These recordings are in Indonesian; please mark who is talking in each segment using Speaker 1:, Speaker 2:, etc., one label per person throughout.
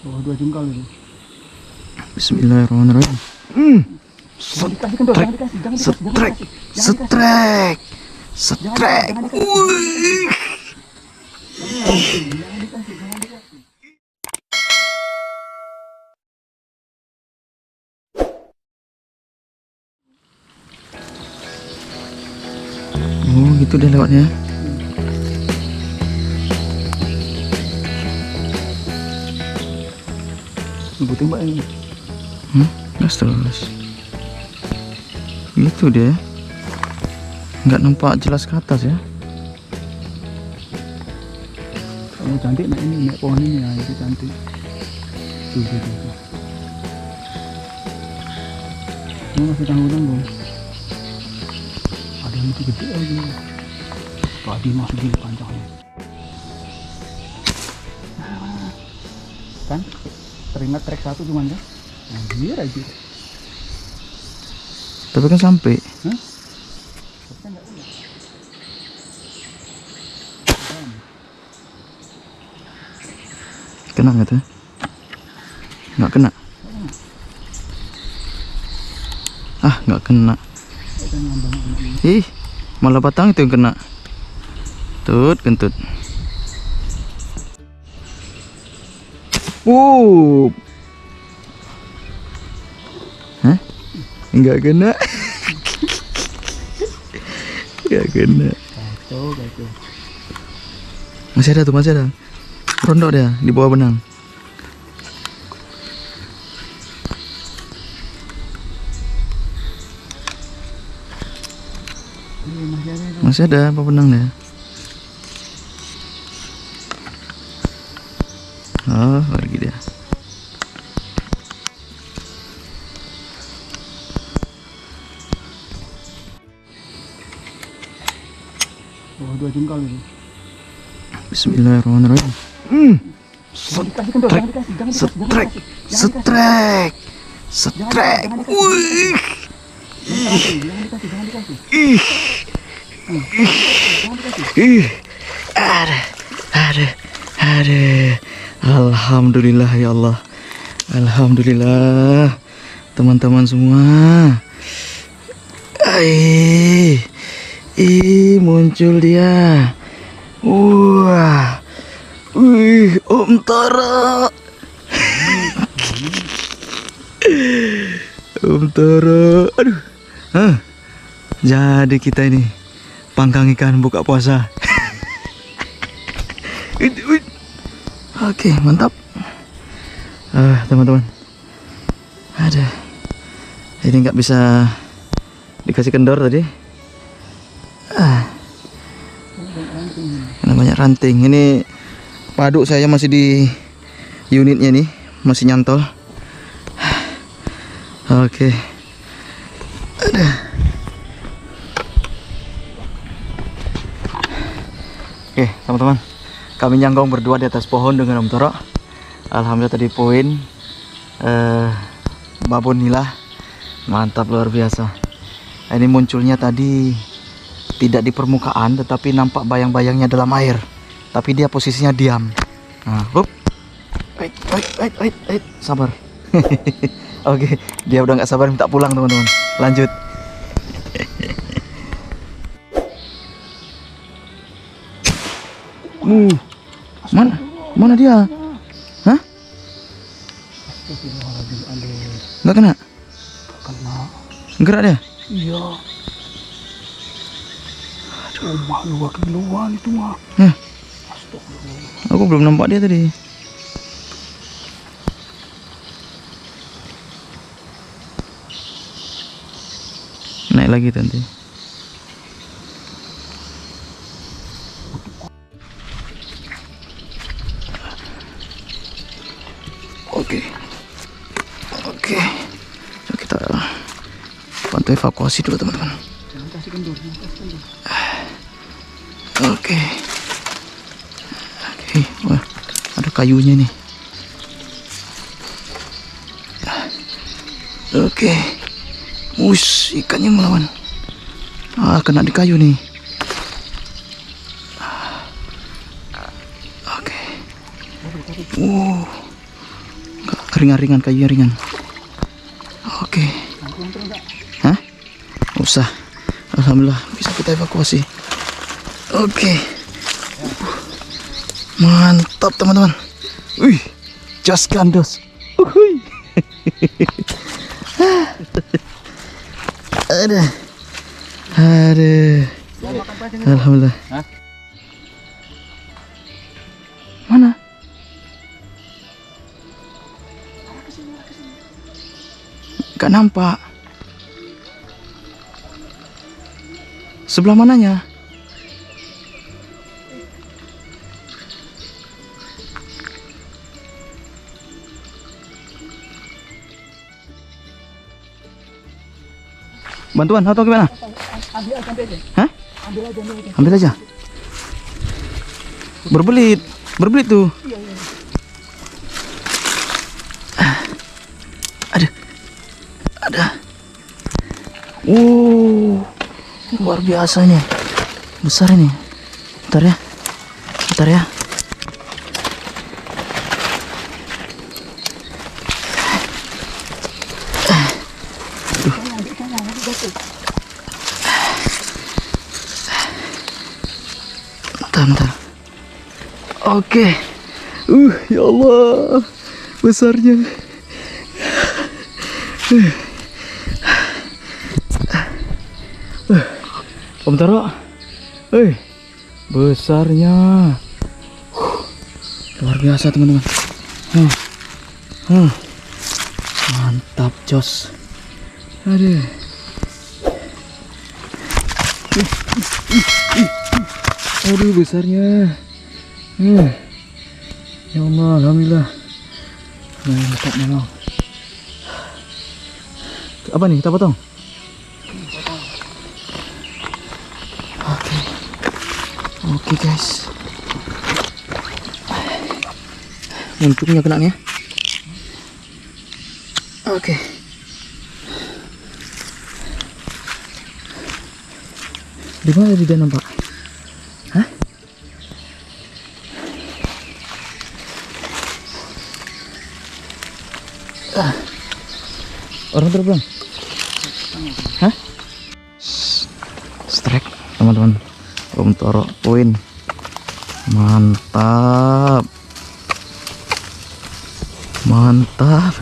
Speaker 1: Oh, 2 jengkal itu.
Speaker 2: Bismillahirrahmanirrahim. Setrek, setrek, setrek, setrek. Wih. Oh, gitu deh lewatnya.
Speaker 1: Ibu tembak ini.
Speaker 2: Gas terus. Gitu deh. Nggak nampak jelas ke atas ya.
Speaker 1: Oh, cantik nak ini, naik pohon ini ya, itu cantik. Tuh. Ini masih tanggung-tanggung. Ada yang lebih gede lagi. Tadi masih gini panjangnya. Kan? Teringat trek 1 cuman kan? Anjir aja.
Speaker 2: Tapi kan sampai.
Speaker 1: Hah? Tapi kan nggak ulang.
Speaker 2: Kena nggak tuh? Nggak kena. Ah, nggak kena. Ih, malah batang itu yang kena. Tut, kentut. Hah? Nggak kena. Nggak kena.
Speaker 1: Kacau.
Speaker 2: Masih ada tuh, masih ada. Rondok dia di bawah benang. Masih ada apa benang dia? Oh, pergi dia.
Speaker 1: Oh, 2 jengkal itu.
Speaker 2: Bismillahirrahmanirrahim. Setrek, setrek, setrek, setrek. Wih.
Speaker 1: Jangan dikasih.
Speaker 2: Ada. Alhamdulillah ya Allah. Alhamdulillah teman-teman semua. Muncul dia. Wah. Wih, Om Tara. Om Tara. Aduh. Jadi kita ini panggang ikan buka puasa. Oke, mantap. Teman-teman. Ada. Ini nggak bisa dikasih kendor tadi. Karena banyak ranting. Ini padu saya masih di unitnya nih, masih nyantol. Oke. Ada. Oke, teman-teman. Kami nyanggong berdua di atas pohon dengan Om Toro. Alhamdulillah tadi poin babon nila. Mantap, luar biasa. Ini munculnya tadi tidak di permukaan, tetapi nampak bayang-bayangnya dalam air. Tapi dia posisinya diam. Nah, sabar. Oke, dia udah nggak sabar minta pulang teman-teman. Lanjut. Mana dia? Hah? Nggak kena?
Speaker 1: Kena.
Speaker 2: Gerak dia?
Speaker 1: Iya. Aduh, mah 2 kiloan itu mah.
Speaker 2: Aku belum nampak dia tadi. Naik lagi nanti. Oke. So, kita bantu evakuasi dulu teman-teman.
Speaker 1: Jangan kasih kendur.
Speaker 2: Oke. Wah, ada kayunya nih. Oke. Ikannya melawan. Kena di kayu nih. Oke. ringan-ringan, kayunya ringan. Oke. Hah? Nggak usah. Alhamdulillah bisa kita evakuasi. Oke. Mantap teman-teman. Wih, just gandos. Uhuy. Aduh. Aduh. Alhamdulillah. Mana? Gak nampak. Sebelah mananya? Bantuan atau gimana?
Speaker 1: Ambil aja.
Speaker 2: Hah?
Speaker 1: Ambil aja.
Speaker 2: Ambil aja. Berbelit, berbelit tuh. Ada. Luar biasa ini. Besar ini. Bentar ya. Bentar ya. Bentar. Oke. Ya Allah. Besarnya. Bentar, Pak. Besarnya. Luar biasa, teman-teman. Mantap, jos. Aduh. Aduh, besarnya. Ya Allah, alhamdulillah. Mantap memang. Apa nih, kita potong? Oke guys. Untungnya kena nih ya. Oke. Di mana di danau, Pak? Hah? Orang terbang? Hah? Strike, teman-teman. Om Toro poin. Mantap. Mantap.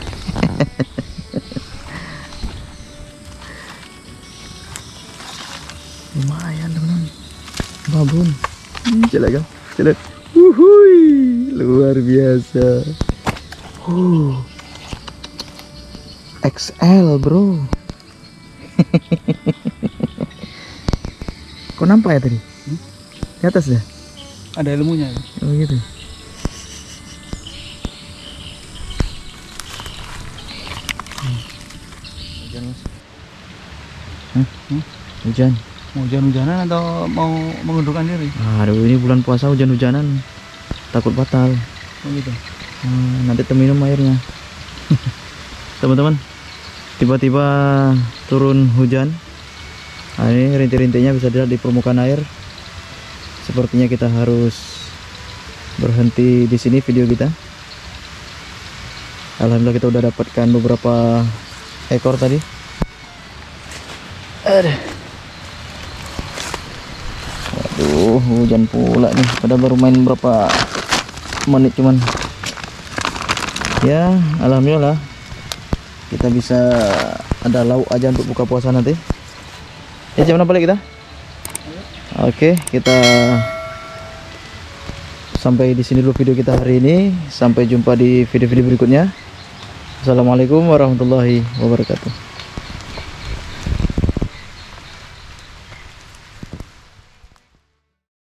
Speaker 2: Lumayan, teman-teman. Babon. Coba kan? Coba. Wuhui, luar biasa. XL, bro. Kok nampak ya tadi? Di atas ya?
Speaker 1: Ada ilmunya.
Speaker 2: Oh gitu. Hujan, Mas. Hujan.
Speaker 1: Mau hujan-hujanan atau mau mengundurkan diri?
Speaker 2: Aduh, ini bulan puasa hujan-hujanan. Takut batal.
Speaker 1: Oh gitu.
Speaker 2: Nanti terminum airnya. Teman-teman, tiba-tiba turun hujan. Nah, ini rintik-rintiknya bisa dilihat di permukaan air. Sepertinya kita harus berhenti di sini video kita. Alhamdulillah kita udah dapatkan beberapa ekor tadi. Waduh, hujan pula nih. Padahal baru main berapa menit cuman. Ya, alhamdulillah kita bisa ada lauk aja untuk buka puasa nanti. Ya, jam berapa balik kita? Oke, kita sampai di sini dulu video kita hari ini. Sampai jumpa di video-video berikutnya. Assalamualaikum warahmatullahi wabarakatuh.